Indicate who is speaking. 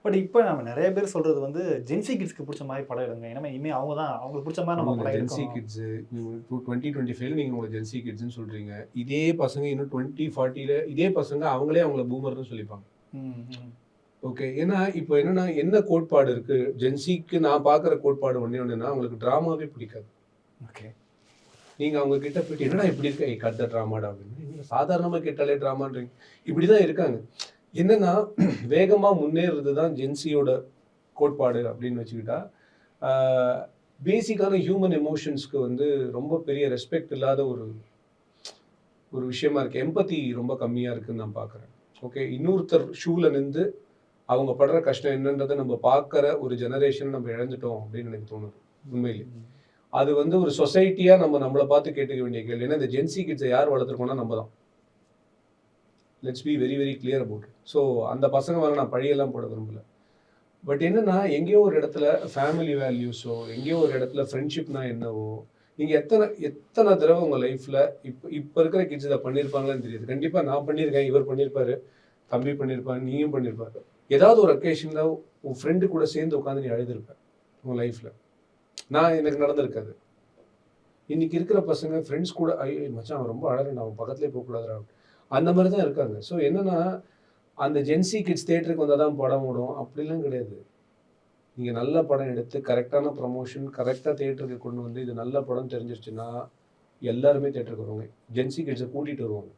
Speaker 1: But இப்ப நம்ம நெறைய பேர் சொல்றது வந்து ஜென்சி கிட்ஸ்க்கு புடிச்ச மாரி படம் எடுங்க. ஏன்னா இனிமே அவங்க தான் அவங்களுக்கு புடிச்ச மாரி நம்ம
Speaker 2: ஆமாங்க.
Speaker 1: படம்
Speaker 2: ஜென்ஸி
Speaker 1: எடுக்கணும்.
Speaker 2: கிட்ஸு நீங்க 2025ல நீங்க உங்கள ஜென்ஸி கிட்ஸ்ன்னு சொல்றீங்க. இதே பசங்க இன்னும் 2040ல இதே பசங்க அவங்களே அவங்கள பூமர்ன்னு சொல்லிப்பாங்க.
Speaker 1: ம், ம்.
Speaker 2: ஓகே. ஏன்னா, இப்போ என்னன்னா, என்ன கோட்பாடு இருக்கு? ஜென்ஸிக்கு நான் பார்க்குற கோட்பாடு ஒண்ணே ஒண்ணுன்னா, அவங்களுக்கு டிராமாவே பிடிக்காது.
Speaker 1: ஓகே.
Speaker 2: நீங்க அவங்க கிட்ட போயிட்டு, "என்னடா இப்படி இருக்க? ஏய் கட் த டிராமாடா" அப்படின்னு. "என்னங்க சாதாரணமா கேட்டாலே டிராமான்றீங்க?" இப்படி தான் இருக்காங்க. என்னன்னா, வேகமா முன்னேறுறது தான் ஜென்ஸியோட கோட்பாடு அப்படின்னு வச்சுக்கிட்டா, ஆ பேசிக்கான ஹியூமன் எமோஷன்ஸ்க்கு வந்து ரொம்ப பெரிய ரெஸ்பெக்ட் இல்லாத ஒரு ஒரு விஷயமா இருக்கு. எம்பதி ரொம்ப கம்மியா இருக்குன்னு நான் பார்க்குறேன். ஓகே. இன்னொருத்தர் ஷூல நின்னு அவங்க படுற கஷ்டம் என்னன்றத நம்ம பார்க்குற ஒரு ஜெனரேஷன் நம்ம இழந்துட்டோம் அப்படின்னு எனக்கு தோணுது. உண்மையிலே.
Speaker 1: ம்.
Speaker 2: அது வந்து ஒரு சொசைட்டியா நம்மள பார்த்து கேட்டுக்க வேண்டிய கேள்வி. ஏன்னா இந்த ஜென்ஸி கிட்ஸ யார் வளர்த்துருக்கோம்னா நம்ம தான். Let's be very very clear about it. So அந்த பசங்க மேல நான் பழியெல்லாம் போட விரும்பல. பட் என்னன்னா, எங்கேயோ ஒரு இடத்துல ஃபேமிலி வேல்யூஸோ, எங்கேயோ ஒரு இடத்துல ஃப்ரெண்ட்ஷிப்னா என்னவோ, நீங்க எத்தன எத்தன தடவ உங்க லைஃப்ல இப்ப இப்ப இருக்கிற கிட்ஸ் இத பண்ணியிருப்பாங்களான்னு தெரியாது. கண்டிப்பா நான் பண்ணியிருக்கேன், இவர் பண்ணியிருப்பாரு, தம்பி பண்ணியிருப்பான், நீயும் பண்ணியிருப்பாரு. ஏதாவது ஒரு அக்கேஷன்ல உன் ஃப்ரெண்டு கூட சேர்ந்து உட்கார்ந்து நீ அழுதுருப்ப, உன் லைஃப்ல. எனக்கு நடந்திருக்கு அது. இன்னைக்கு இருக்கிற பசங்க ஃப்ரெண்ட்ஸ் கூட, "ஐயோ! மச்சான் அவன் ரொம்ப அழறான்டா, அவன் பக்கத்திலேயே போக்கூடாதுடா." அந்த மாரி தான் இருக்காங்க. ஸோ என்னன்னா, அந்த ஜென்ஸி கிட்ஸ் தியேட்டருக்கு வந்தா தான் படம் ஓடும். அப்படிலாம் கிடையாது. நீங்க நல்ல படம் எடுத்து, கரெக்ட்டான ப்ரமோஷன், கரெக்ட்டா தியேட்டருக்கு கொண்டு வந்து, இது நல்ல படம்னு தெரிஞ்சிருச்சுன்னா, எல்லாருமே தியேட்டருக்கு வருவாங்க. ஜென்ஸி கிட்ஸ கூட்டிட்டு வருவாங்க.